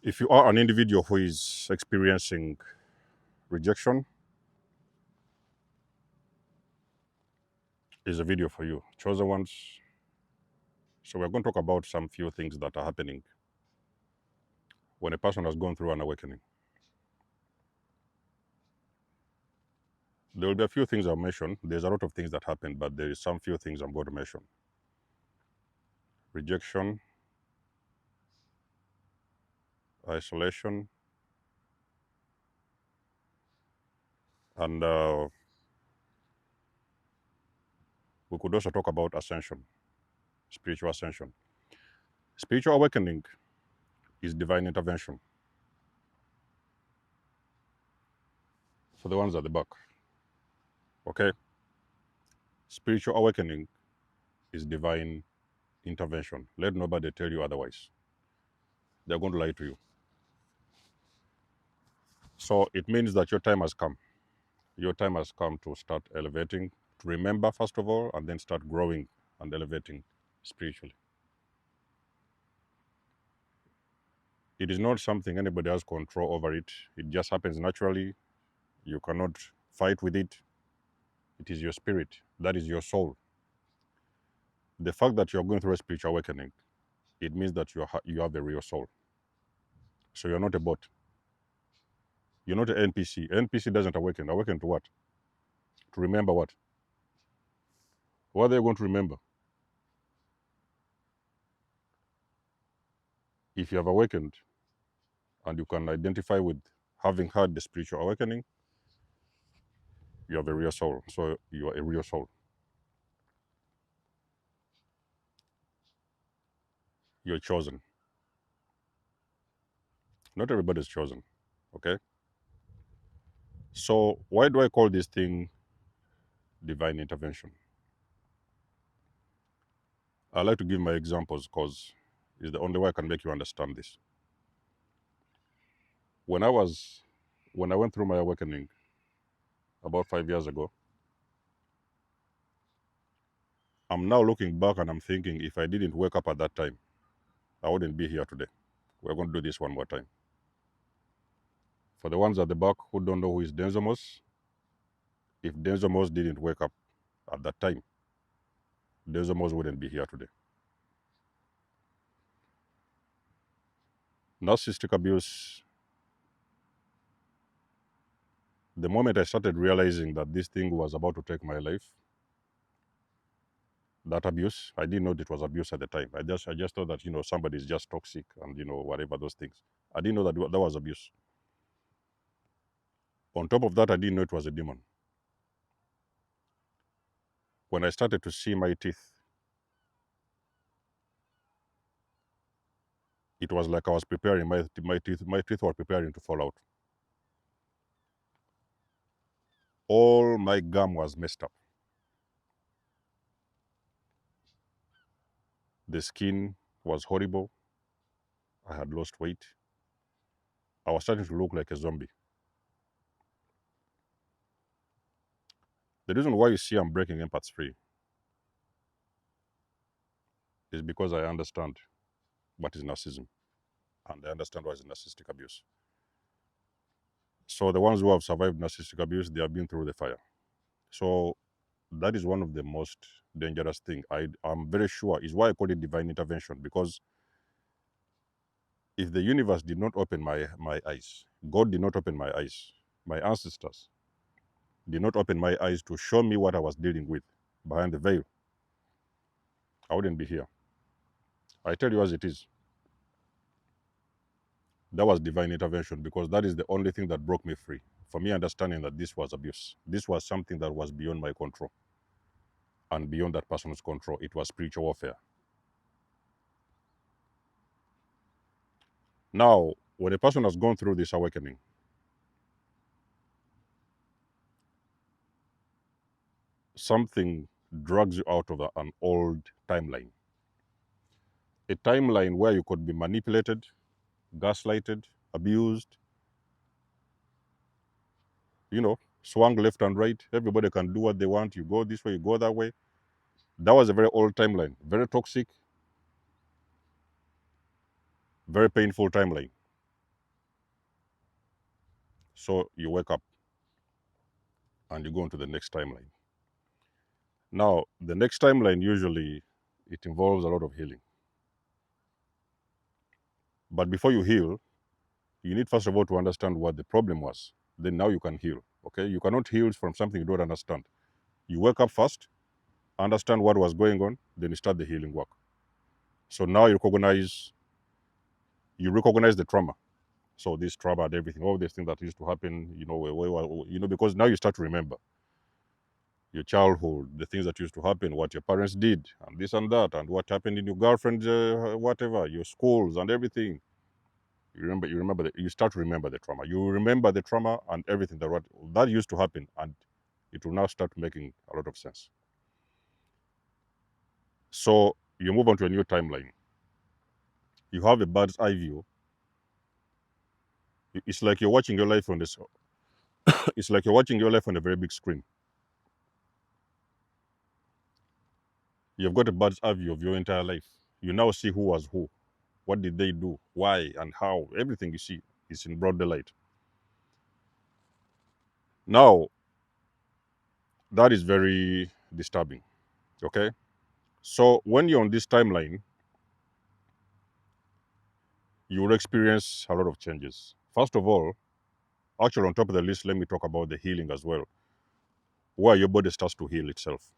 If you are an individual who is experiencing rejection, is a video for you. Chosen ones. So we're going to talk about some few things that are happening when a person has gone through an awakening. There will be a few things I'll mention. There's a lot of things that happen, but there is some few things I'm going to mention. Rejection, isolation, and we could also talk about ascension, spiritual ascension. Spiritual awakening is divine intervention. For the ones at the back, okay? Spiritual awakening is divine intervention. Let nobody tell you otherwise. They're going to lie to you. So it means that your time has come. Your time has come to start elevating, to remember first of all, and then start growing and elevating spiritually. It is not something anybody has control over it. It just happens naturally. You cannot fight with it. It is your spirit. That is your soul. The fact that you're going through a spiritual awakening, it means that you have a real soul. So you're not a bot. You're not an NPC. NPC doesn't awaken. Awaken to what? To remember what? What are they going to remember? If you have awakened and you can identify with having had the spiritual awakening, you have a real soul. So you are a real soul. You're chosen. Not everybody's chosen. Okay? So why do I call this thing divine intervention? I like to give my examples because it's the only way I can make you understand this. When I went through my awakening about 5 years ago, I'm now looking back and I'm thinking if I didn't wake up at that time, I wouldn't be here today. We're going to do this one more time. For the ones at the back who don't know who is Denzomos, if Denzomos didn't wake up at that time, Denzomos wouldn't be here today. Narcissistic abuse, the moment I started realizing that this thing was about to take my life, that abuse, I didn't know it was abuse at the time. I just thought that, somebody is just toxic and, whatever those things. I didn't know that was abuse. On top of that, I didn't know it was a demon. When I started to see my teeth, it was like I was preparing my teeth were preparing to fall out. All my gum was messed up. The skin was horrible. I had lost weight. I was starting to look like a zombie. The reason why you see I'm breaking empaths free is because I understand what is narcissism and I understand what is narcissistic abuse. So the ones who have survived narcissistic abuse, they have been through the fire. So that is one of the most dangerous things. I'm very sure is why I call it divine intervention, because if the universe did not open my eyes, God did not open my eyes, my ancestors did not open my eyes to show me what I was dealing with behind the veil, I wouldn't be here. I tell you as it is. That was divine intervention because that is the only thing that broke me free. For me, understanding that this was abuse. This was something that was beyond my control and beyond that person's control. It was spiritual warfare. Now, when a person has gone through this awakening, something drags you out of an old timeline. A timeline where you could be manipulated, gaslighted, abused, swung left and right. Everybody can do what they want. You go this way, you go that way. That was a very old timeline, very toxic, very painful timeline. So you wake up and you go into the next timeline. Now, the next timeline usually it involves a lot of healing. But before you heal, you need first of all to understand what the problem was. Then now you can heal. Okay? You cannot heal from something you don't understand. You wake up first, understand what was going on, then you start the healing work. So now you recognize the trauma. So this trauma and everything, all these things that used to happen, because now you start to remember your childhood, the things that used to happen, what your parents did, and this and that, and what happened in your girlfriend's, whatever, your schools and everything. You start to remember the trauma. You remember the trauma and everything that used to happen, and it will now start making a lot of sense. So you move on to a new timeline. You have a bird's eye view. It's like you're watching your life on this. It's like you're watching your life on a very big screen. You've got a bird's eye view of your entire life. You now see who was who, what did they do, why and how. Everything you see is in broad daylight. Now, that is very disturbing. Okay? So when you're on this timeline, you will experience a lot of changes. First of all, actually on top of the list, let me talk about the healing as well, where your body starts to heal itself.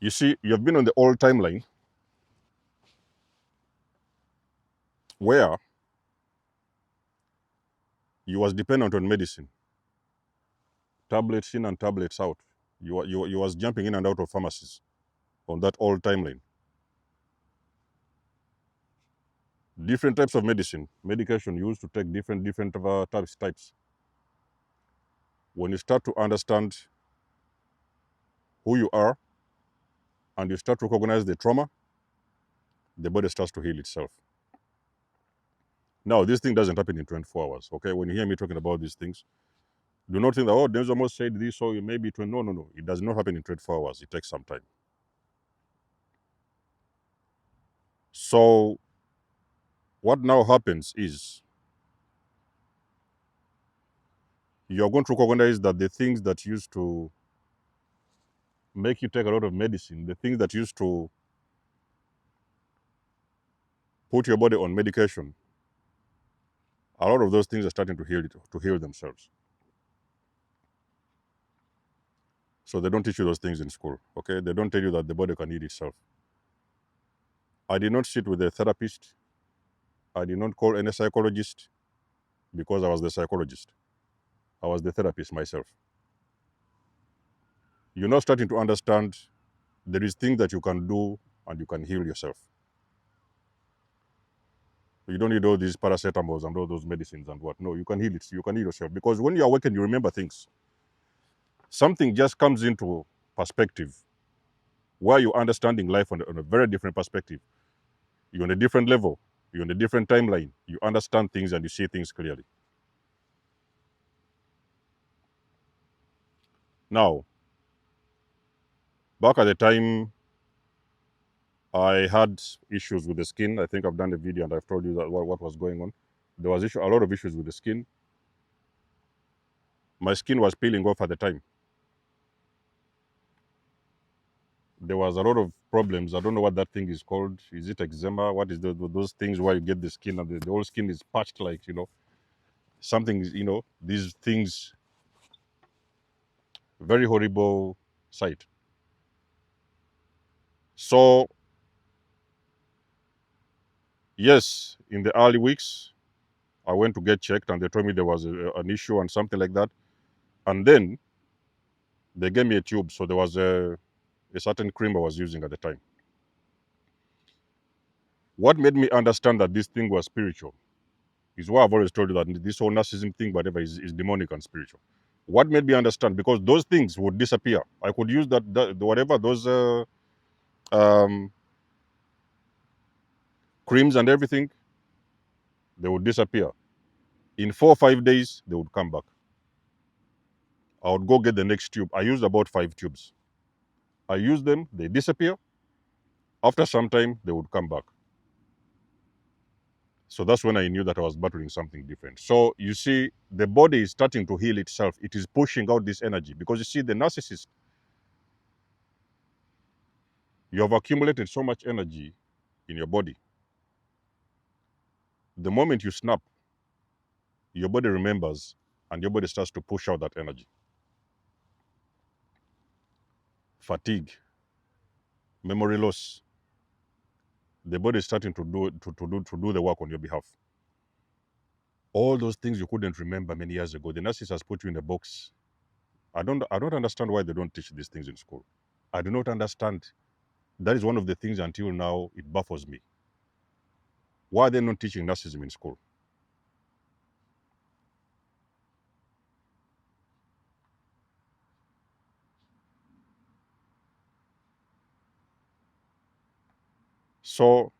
You see, you've been on the old timeline where you was dependent on medicine, tablets in and tablets out. You was jumping in and out of pharmacies on that old timeline. Different types of medication used to take different types. When you start to understand who you are and you start to recognize the trauma, the body starts to heal itself. Now, this thing doesn't happen in 24 hours, okay? When you hear me talking about these things, do not think that, oh, Denzel almost said this, so maybe 20. No. It does not happen in 24 hours. It takes some time. So, what now happens is you're going to recognize that the things that used to make you take a lot of medicine, the things that used to put your body on medication, a lot of those things are starting to heal themselves. So they don't teach you those things in school, okay? They don't tell you that the body can heal itself. I did not sit with a therapist. I did not call any psychologist because I was the psychologist. I was the therapist myself. You're now starting to understand there is things that you can do and you can heal yourself. You don't need all these paracetamols and all those medicines and what. No, you can heal it. You can heal yourself. Because when you awaken, you remember things. Something just comes into perspective where you're understanding life on a very different perspective. You're on a different level. You're on a different timeline. You understand things and you see things clearly. Now, back at the time I had issues with the skin. I think I've done a video and I've told you that what was going on. There was a lot of issues with the skin. My skin was peeling off at the time. There was a lot of problems. I don't know what that thing is called. Is it eczema? What is those things where you get the skin and the whole skin is patched like, something, these things, very horrible sight. So, yes, in the early weeks, I went to get checked and they told me there was an issue and something like that. And then they gave me a tube. So there was a certain cream I was using at the time. What made me understand that this thing was spiritual is why I've always told you that this whole narcissism thing, whatever, is demonic and spiritual. What made me understand? Because those things would disappear. I could use whatever, those creams and everything, they would disappear. In 4 or 5 days, they would come back. I would go get the next tube. I used about 5 tubes. I used them, they disappear. After some time, they would come back. So that's when I knew that I was battling something different. So you see, the body is starting to heal itself. It is pushing out this energy because you see, the narcissist, you have accumulated so much energy in your body. The moment you snap, your body remembers and your body starts to push out that energy. Fatigue, memory loss. The body is starting to do the work on your behalf. All those things you couldn't remember many years ago, the narcissist has put you in a box. I don't understand why they don't teach these things in school. I do not understand. That is one of the things until now it baffles me. Why are they not teaching narcissism in school? So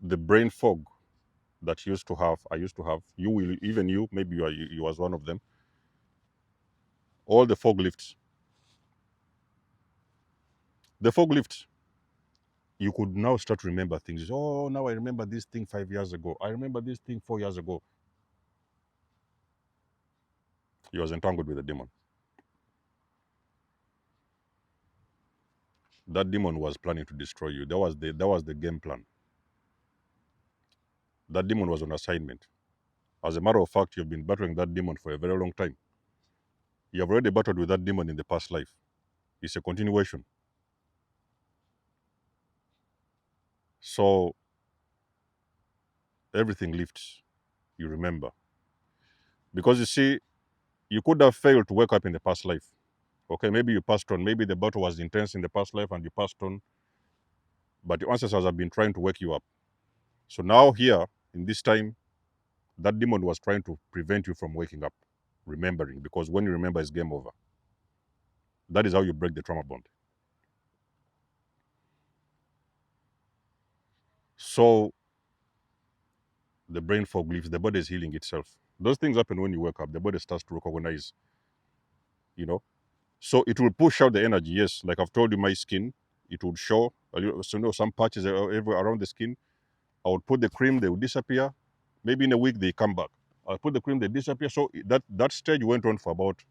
the brain fog that I used to have, you will, even you, maybe you was one of them. All the fog lifts. The fog lifts. You could now start to remember things. Oh, now I remember this thing 5 years ago. I remember this thing 4 years ago. You was entangled with a demon. That demon was planning to destroy you. That was the game plan. That demon was on assignment. As a matter of fact, you've been battling that demon for a very long time. You have already battled with that demon in the past life. It's a continuation. So everything lifts. You remember. Because you see, you could have failed to wake up in the past life. Okay, maybe you passed on. Maybe the battle was intense in the past life and you passed on. But your ancestors have been trying to wake you up. So now here, in this time, that demon was trying to prevent you from waking up, remembering. Because when you remember, it's game over. That is how you break the trauma bond. So the brain fog leaves, the body is healing itself. Those things happen when you wake up. The body starts to recognize, you know. So it will push out the energy. Yes, like I've told you, my skin, it would show some patches around the skin. I would put the cream, they would disappear. Maybe in a week they come back. I put the cream, they disappear. So that stage went on for about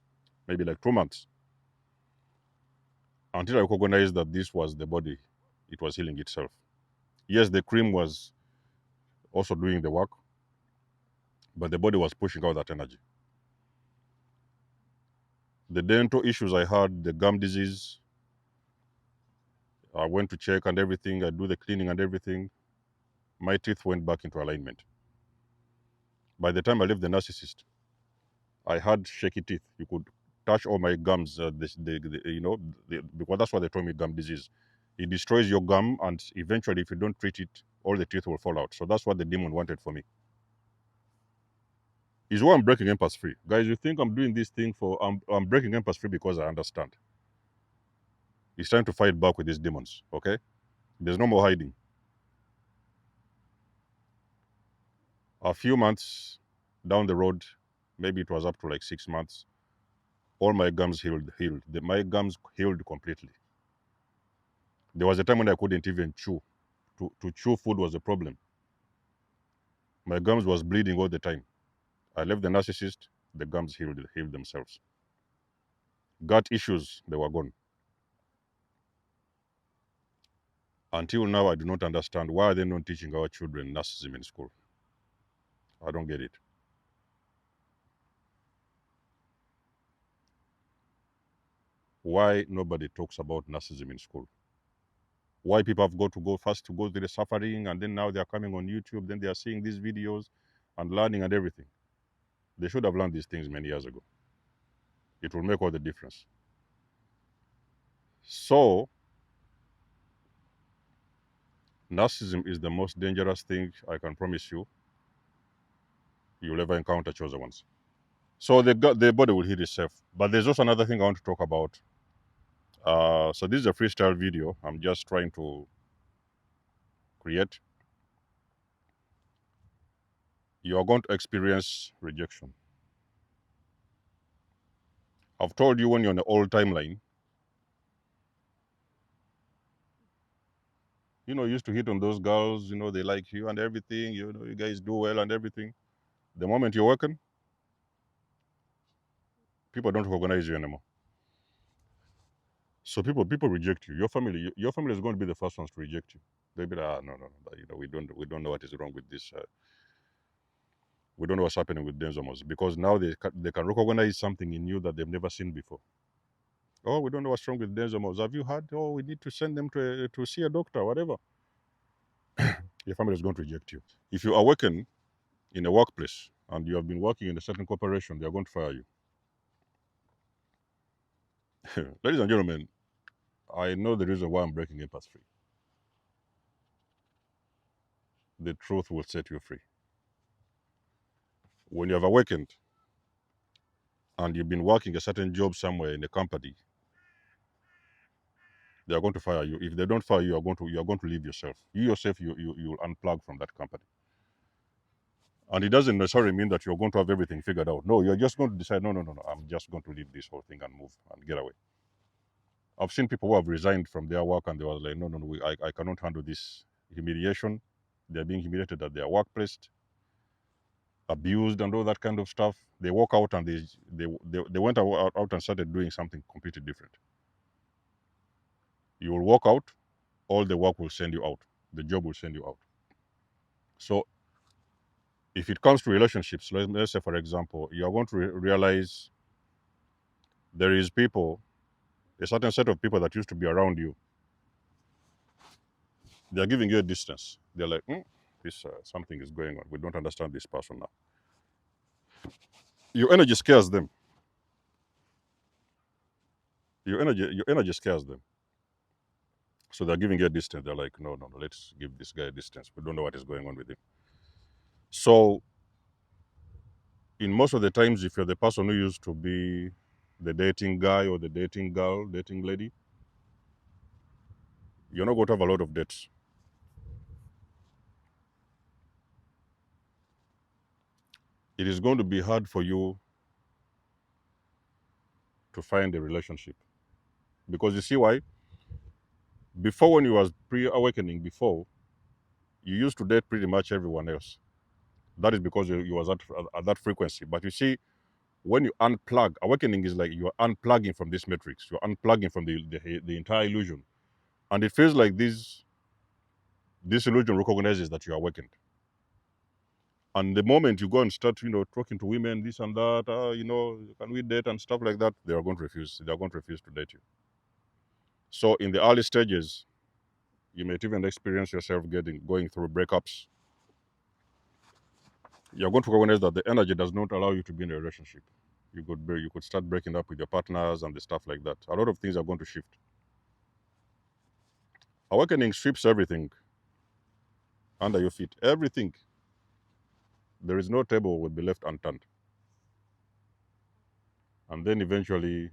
maybe like 2 months until I recognized that this was the body. It was healing itself. Yes, the cream was also doing the work, but the body was pushing out that energy. The dental issues I had, the gum disease, I went to check and everything. I do the cleaning and everything. My teeth went back into alignment. By the time I left the narcissist, I had shaky teeth. You could touch all my gums. Because that's what they told me, gum disease. It destroys your gum, and eventually, if you don't treat it, all the teeth will fall out. So that's what the demon wanted for me. Is why I'm breaking empath free, guys. You think I'm doing this thing for? I'm breaking empath free because I understand. It's time to fight back with these demons. Okay, there's no more hiding. A few months down the road, maybe it was up to like 6 months. All my gums healed. My gums healed completely. There was a time when I couldn't even chew. To chew food was a problem. My gums was bleeding all the time. I left the narcissist, the gums healed themselves. Gut issues, they were gone. Until now, I do not understand why are they not teaching our children narcissism in school. I don't get it. Why nobody talks about narcissism in school? Why people have got to go first to go to the suffering, and then now they are coming on YouTube, then they are seeing these videos and learning and everything. They should have learned these things many years ago. It will make all the difference. So, narcissism is the most dangerous thing I can promise you you'll ever encounter chosen ones. So the body will heal itself. But there's also another thing I want to talk about. So this is a freestyle video I'm just trying to create. You are going to experience rejection. I've told you when you're on the old timeline, you used to hit on those girls, they like you and everything, you guys do well and everything. The moment you're working, people don't recognize you anymore. So people reject you. Your family is going to be the first ones to reject you. They'll be like, no, no, no, we don't know what is wrong with this. We don't know what's happening with Denzomos because now they can recognize something in you that they've never seen before. Oh, we don't know what's wrong with Denzomos. Have you heard? Oh, we need to send them to see a doctor, whatever. Your family is going to reject you. If you awaken in a workplace and you have been working in a certain corporation, they are going to fire you. Ladies and gentlemen, I know the reason why I'm breaking empath free. The truth will set you free. When you have awakened and you've been working a certain job somewhere in a company, they are going to fire you. If they don't fire you, you are going to leave yourself. You yourself, you'll unplug from that company. And it doesn't necessarily mean that you're going to have everything figured out. No, you're just going to decide, no, no, no, no, I'm just going to leave this whole thing and move and get away. I've seen people who have resigned from their work and they were like, no, no, no, I cannot handle this humiliation. They're being humiliated at their workplace, abused and all that kind of stuff. They walk out and they went out and started doing something completely different. You will walk out, all the work will send you out. The job will send you out. So if it comes to relationships, let's say, for example, you are going to realize there is people, a certain set of people that used to be around you. They are giving you a distance. They're like, this something is going on. We don't understand this person now. Your energy scares them. Your energy scares them. So they're giving you a distance. They're like, no, no, no, let's give this guy a distance. We don't know what is going on with him. So in most of the times, if you're the person who used to be the dating guy or the dating girl, dating lady, you're not going to have a lot of dates. It is going to be hard for you to find a relationship. Because you see why? Before, when you was pre-awakening, before, you used to date pretty much everyone else. That is because you was at that frequency. But you see, when you unplug, awakening is like you're unplugging from this matrix. You're unplugging from the entire illusion. And it feels like this illusion recognizes that you're awakened. And the moment you go and start, talking to women, this and that, can we date and stuff like that, they are going to refuse. They are going to refuse to date you. So in the early stages, you might even experience yourself going through breakups. You're going to recognize that the energy does not allow you to be in a relationship. You could start breaking up with your partners and the stuff like that. A lot of things are going to shift. Awakening strips everything under your feet. Everything. There is no table will be left unturned. And then eventually,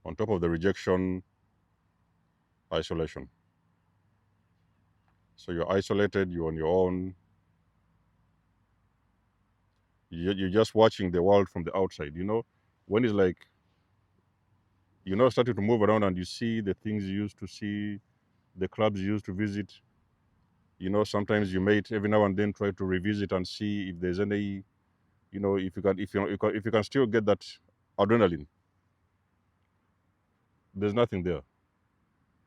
on top of the rejection, isolation. So you're isolated, you're on your own. You're just watching the world from the outside. When it's like, starting to move around and you see the things you used to see, the clubs you used to visit. Sometimes you might every now and then try to revisit and see if there's any, if you can still get that adrenaline. There's nothing there.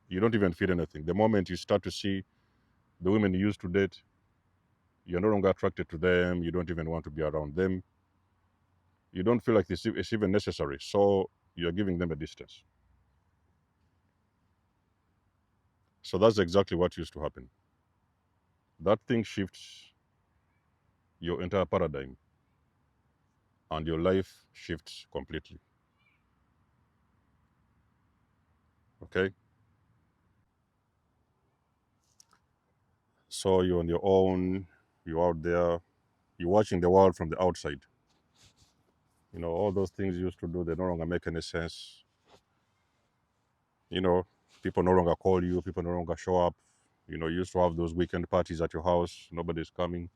You don't even feel anything. The moment you start to see the women you used to date, you're no longer attracted to them. You don't even want to be around them. You don't feel like it's even necessary. So you're giving them a distance. So that's exactly what used to happen. That thing shifts your entire paradigm and your life shifts completely. Okay? So you're on your own, you're out there, you're watching the world from the outside. All those things you used to do, they no longer make any sense. You know, People no longer call you, people no longer show up. You used to have those weekend parties at your house, nobody's coming.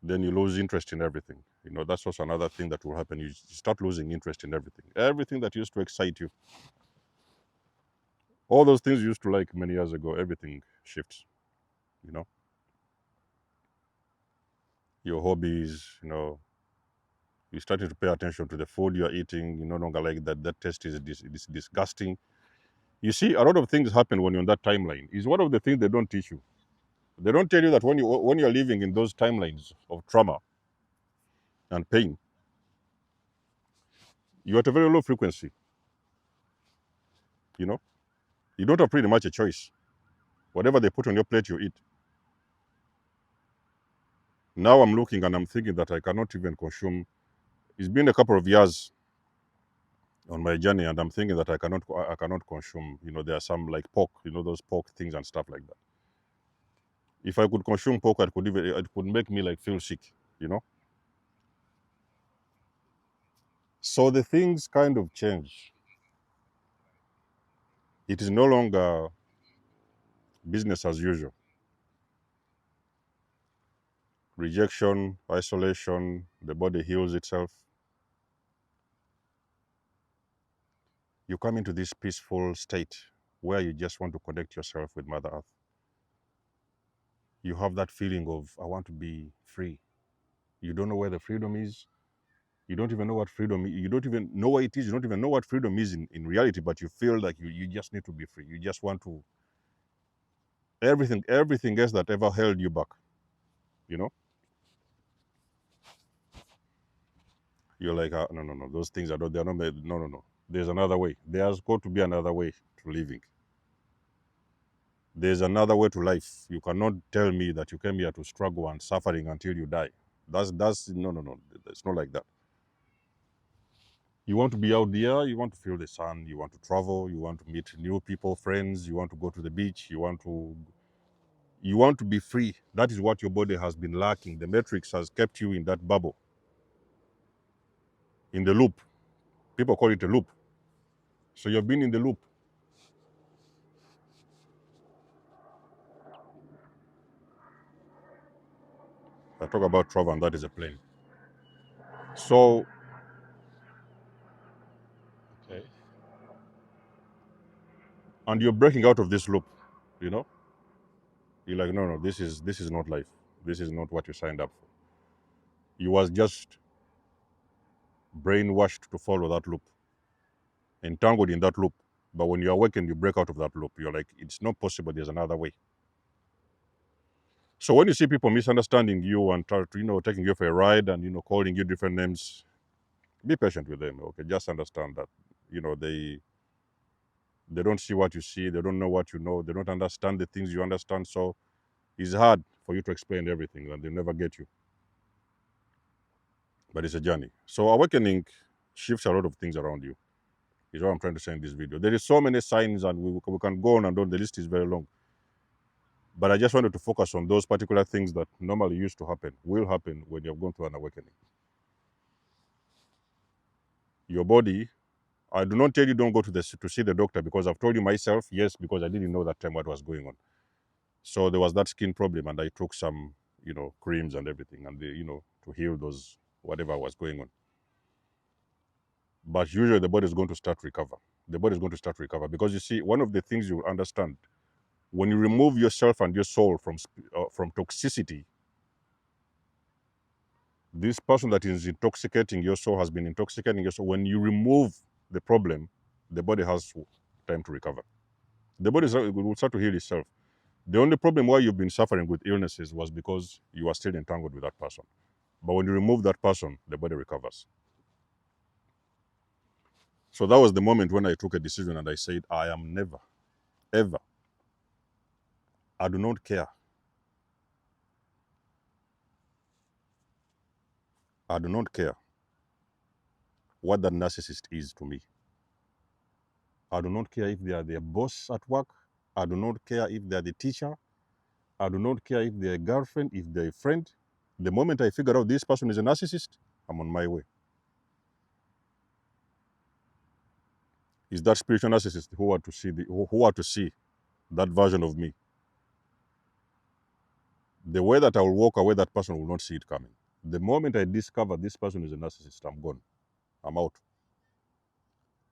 then you lose interest in everything. That's also another thing that will happen. You start losing interest in everything. Everything that used to excite you, all those things you used to like many years ago, everything shifts. You know, your hobbies. You started to pay attention to the food you're eating. You no longer like that. That taste is disgusting. You see, a lot of things happen when you're on that timeline. Is one of the things they don't teach you. They don't tell you that when you're living in those timelines of trauma and pain, you're at a very low frequency. You know, you don't have pretty much a choice. Whatever they put on your plate, you eat. Now I'm looking and I'm thinking that I cannot even consume. It's been a couple of years on my journey, and I'm thinking that I cannot consume. There are some like pork. Those pork things and stuff like that. If I could consume pork, it could make me like feel sick. You know. So the things kind of change. It is no longer business as usual. Rejection, isolation, the body heals itself. You come into this peaceful state where you just want to connect yourself with Mother Earth. You have that feeling of, I want to be free. You don't know where the freedom is. You don't even know what freedom is. You don't even know what it is. You don't even know what freedom is in reality, but you feel like you just need to be free. You just want to, everything else that ever held you back, you know? You're like, no, no, no, those things they're not made. No, no, no. There's another way. There's got to be another way to living. There's another way to life. You cannot tell me that you came here to struggle and suffering until you die. That's no, no, no. It's not like that. You want to be out there, you want to feel the sun, you want to travel, you want to meet new people, friends, you want to go to the beach, you want to be free. That is what your body has been lacking. The matrix has kept you in that bubble, in the loop. People call it a loop. So you've been in the loop. I talk about travel, and that is a plane. So, okay. And you're breaking out of this loop, you know? You're like, no, no, this is not life. This is not what you signed up for. You was just brainwashed to follow that loop, entangled in that loop. But when you awaken, you break out of that loop. You're like, it's not possible. There's another way. So when you see people misunderstanding you and taking you for a ride and calling you different names, be patient with them. Okay, just understand that they don't see what you see. They don't know what you know. They don't understand the things you understand. So it's hard for you to explain everything, and they'll never get you. But it's a journey. So awakening shifts a lot of things around you. Is what I'm trying to say in this video. There is so many signs, and we can go on and on. The list is very long. But I just wanted to focus on those particular things that normally used to happen, will happen when you've gone through an awakening. Your body, I do not tell you don't go to see the doctor, because I've told you myself, yes, because I didn't know that time what was going on. So there was that skin problem, and I took some, creams and everything, and to heal those whatever was going on. But usually the body is going to start recover. The body is going to start recover, because you see, one of the things you will understand, when you remove yourself and your soul from toxicity, this person that is intoxicating your soul has been intoxicating your soul. When you remove the problem, the body has time to recover. The body will start to heal itself. The only problem why you've been suffering with illnesses was because you are still entangled with that person. But when you remove that person, the body recovers. So that was the moment when I took a decision and I said, I am never, ever, I do not care. I do not care what that narcissist is to me. I do not care if they are their boss at work. I do not care if they are the teacher. I do not care if they're a girlfriend, if they're a friend. The moment I figure out this person is a narcissist, I'm on my way. Is that spiritual narcissist who are to see that version of me? The way that I will walk away, that person will not see it coming. The moment I discover this person is a narcissist, I'm gone. I'm out.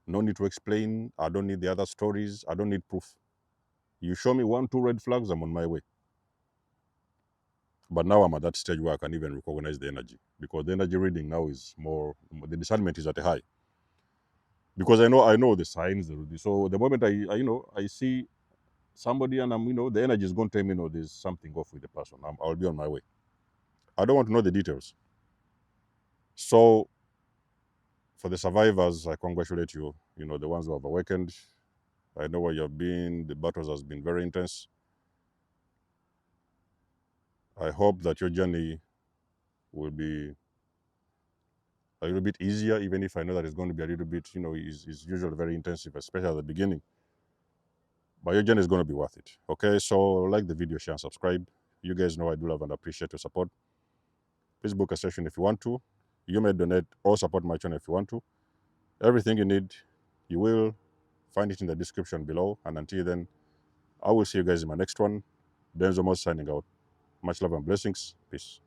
No need to explain. I don't need the other stories. I don't need proof. You show me 1, 2 red flags, I'm on my way. But now I'm at that stage where I can even recognize the energy, because the energy reading now is more, the discernment is at a high. Because I know the signs. So the moment I see somebody and the energy is going to tell me, no, there's something off with the person. I'll be on my way. I don't want to know the details. So for the survivors, I congratulate you. The ones who have awakened. I know where you've been. The battles has been very intense. I hope that your journey will be a little bit easier, even if I know that it's going to be a little bit, is usually very intensive, especially at the beginning. But your journey is going to be worth it. Okay, so like the video, share, and subscribe. You guys know I do love and appreciate your support. Please book a session if you want to. You may donate or support my channel if you want to. Everything you need, you will find it in the description below. And until then, I will see you guys in my next one. Benzo Mos signing out. Much love and blessings. Peace.